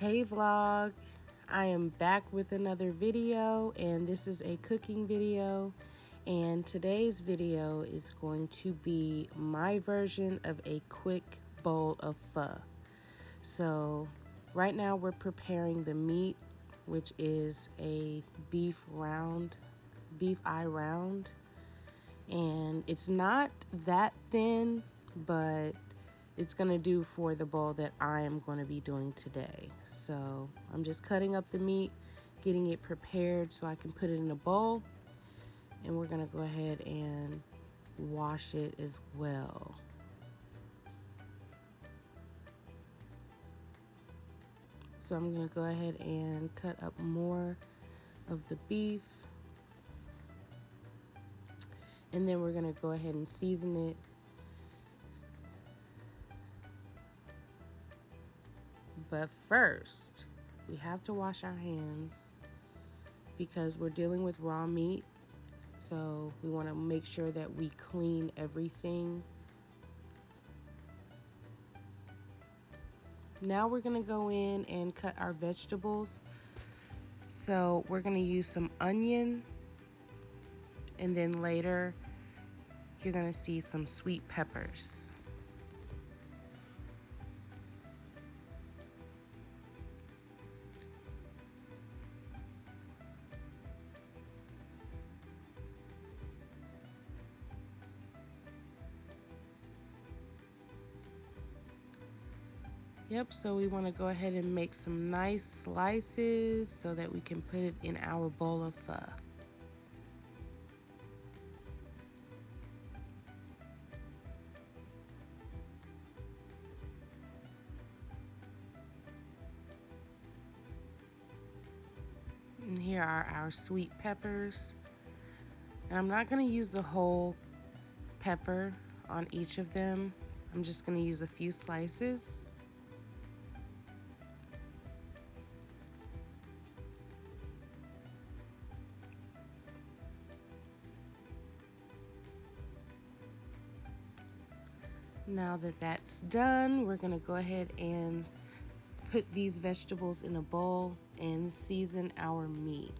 Hey vlog, I am back with another video, and this is a cooking video, and today's video is going to be my version of a quick bowl of pho. So right now we're preparing the meat, which is a beef eye round, and it's not that thin, but it's gonna do for the bowl that I am going to be doing today. So I'm just cutting up the meat, getting it prepared so I can put it in a bowl, and we're gonna go ahead and wash it as well. So I'm gonna go ahead and cut up more of the beef, and then we're gonna go ahead and season it. But first, we have to wash our hands because we're dealing with raw meat. So we want to make sure that we clean everything. Now we're going to go in and cut our vegetables. So we're going to use some onion, and then later you're going to see some sweet peppers. Yep, so we want to go ahead and make some nice slices so that we can put it in our bowl of pho. And here are our sweet peppers. And I'm not going to use the whole pepper on each of them. I'm just going to use a few slices. Now that that's done, we're going to go ahead and put these vegetables in a bowl and season our meat.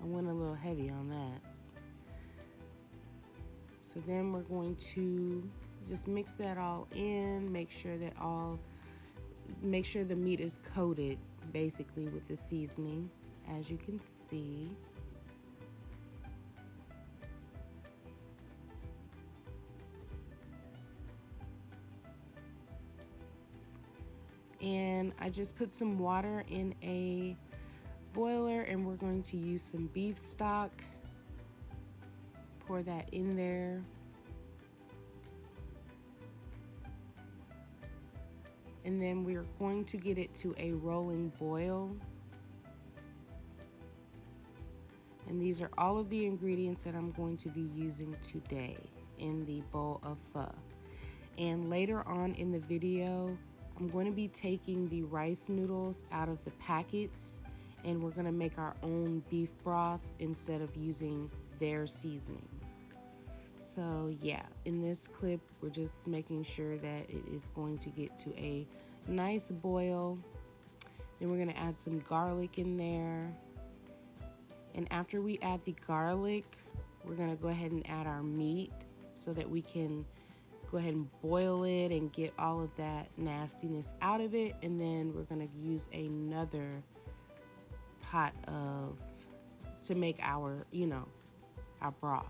Went a little heavy on that. So then we're going to just mix that all in, make sure the meat is coated basically with the seasoning, as you can see. And I just put some water in a boiler, and we're going to use some beef stock. Pour that in there. And then we're going to get it to a rolling boil. And these are all of the ingredients that I'm going to be using today in the bowl of pho. And later on in the video, I'm going to be taking the rice noodles out of the packets, and we're gonna make our own beef broth instead of using their seasonings. So yeah, in this clip, we're just making sure that it is going to get to a nice boil. Then we're gonna add some garlic in there. And after we add the garlic, we're gonna go ahead and add our meat so that we can go ahead and boil it and get all of that nastiness out of it. And then we're gonna use another pot to make our broth.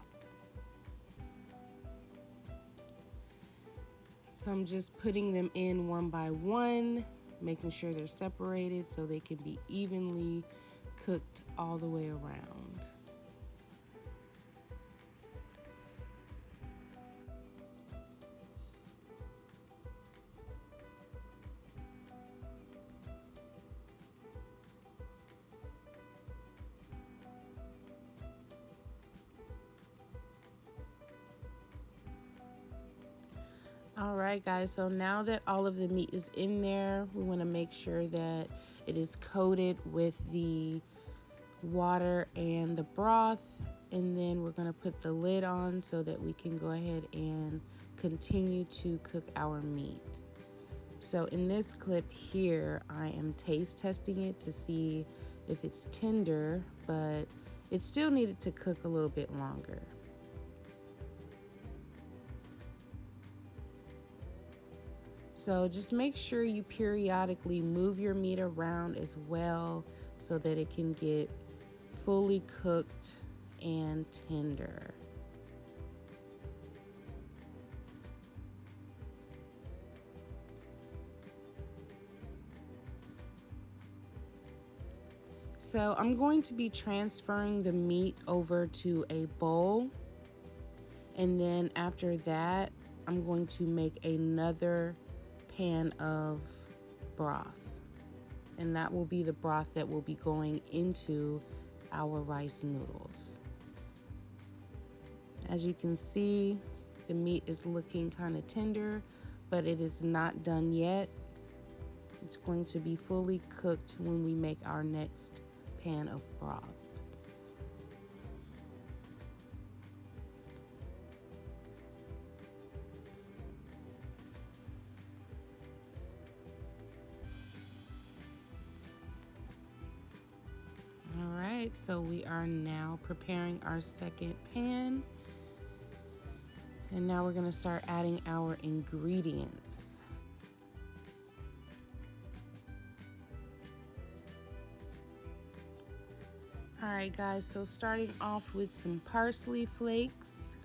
So I'm just putting them in one by one, making sure they're separated so they can be evenly cooked all the way around. All right, guys, so now that all of the meat is in there, we want to make sure that it is coated with the water and the broth, and then we're going to put the lid on so that we can go ahead and continue to cook our meat. So in this clip here, I am taste testing it to see if it's tender, but it still needed to cook a little bit longer. So just make sure you periodically move your meat around as well so that it can get fully cooked and tender. So I'm going to be transferring the meat over to a bowl, and then after that I'm going to make another pan of broth, and that will be the broth that will be going into our rice noodles. As you can see, the meat is looking kind of tender, but it is not done yet. It's going to be fully cooked when we make our next pan of broth. All right, so we are now preparing our second pan. And now we're gonna start adding our ingredients. All right, guys, so starting off with some parsley flakes,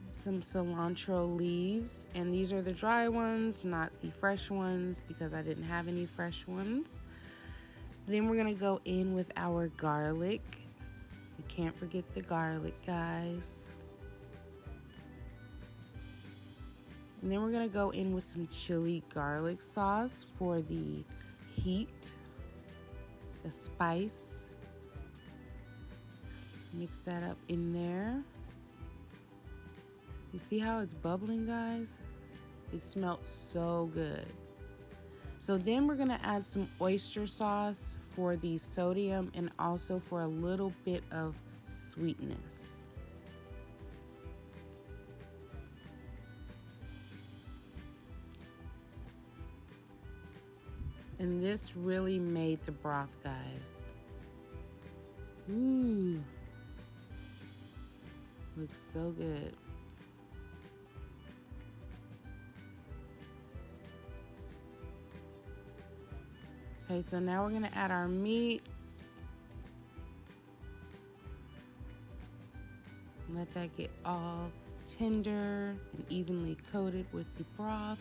some cilantro leaves, and these are the dry ones, not the fresh ones, because I didn't have any fresh ones. Then we're gonna go in with our garlic. You can't forget the garlic, guys. And then we're gonna go in with some chili garlic sauce for the heat, the spice. Mix that up in there. You see how it's bubbling, guys? It smells so good. So then we're gonna add some oyster sauce for the sodium and also for a little bit of sweetness. And this really made the broth, guys. Ooh, looks so good. Okay, so now we're gonna add our meat. Let that get all tender and evenly coated with the broth.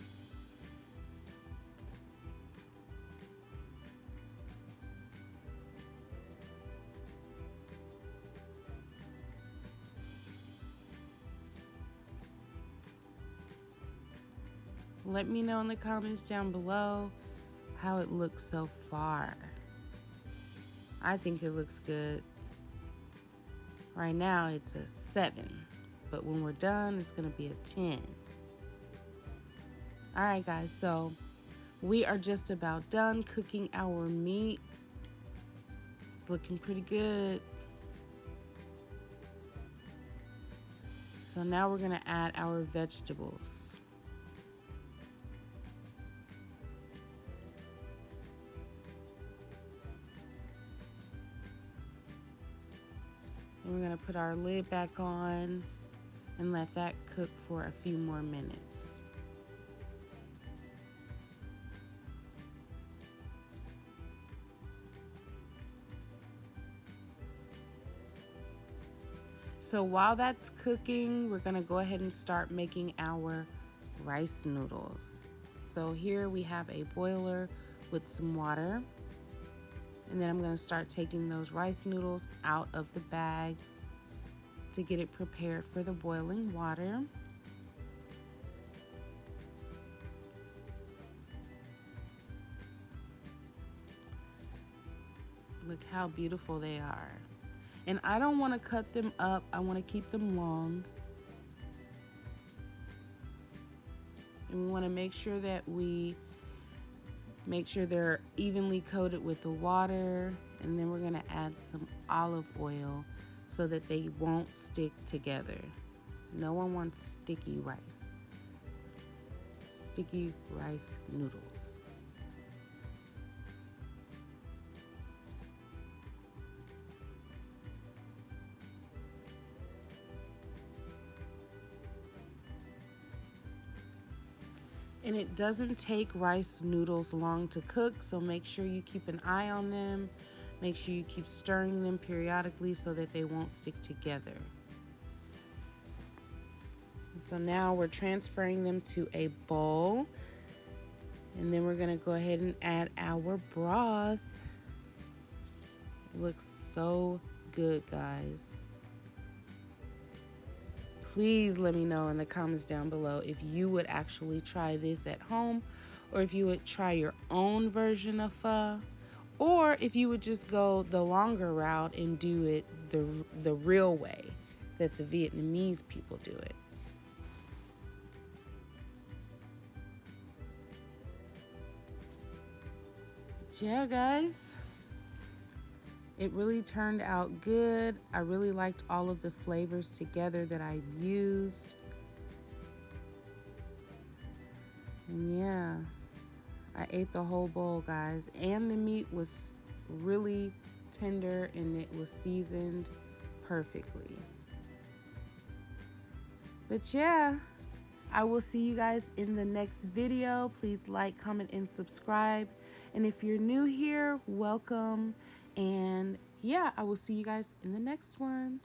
Let me know in the comments down below how it looks so far. I think it looks good. Right now it's a 7, but when we're done, it's gonna be a 10. All right, guys, so we are just about done cooking our meat. It's looking pretty good. So now we're gonna add our vegetables. And we're gonna put our lid back on and let that cook for a few more minutes. So while that's cooking, we're gonna go ahead and start making our rice noodles. So here we have a boiler with some water. And then I'm gonna start taking those rice noodles out of the bags to get it prepared for the boiling water. Look how beautiful they are. And I don't wanna cut them up, I wanna keep them long. And we want to make sure that they're evenly coated with the water, and then we're going to add some olive oil so that they won't stick together. No one wants sticky rice. Sticky rice noodles. And it doesn't take rice noodles long to cook, so make sure you keep an eye on them. Make sure you keep stirring them periodically so that they won't stick together. So now we're transferring them to a bowl. And then we're gonna go ahead and add our broth. It looks so good, guys. Please let me know in the comments down below if you would actually try this at home, or if you would try your own version of pho, or if you would just go the longer route and do it the real way that the Vietnamese people do it. But yeah, guys, it really turned out good. I really liked all of the flavors together that I used. And yeah, I ate the whole bowl, guys. And the meat was really tender and it was seasoned perfectly. But yeah, I will see you guys in the next video. Please like, comment, and subscribe. And if you're new here, welcome. And yeah, I will see you guys in the next one.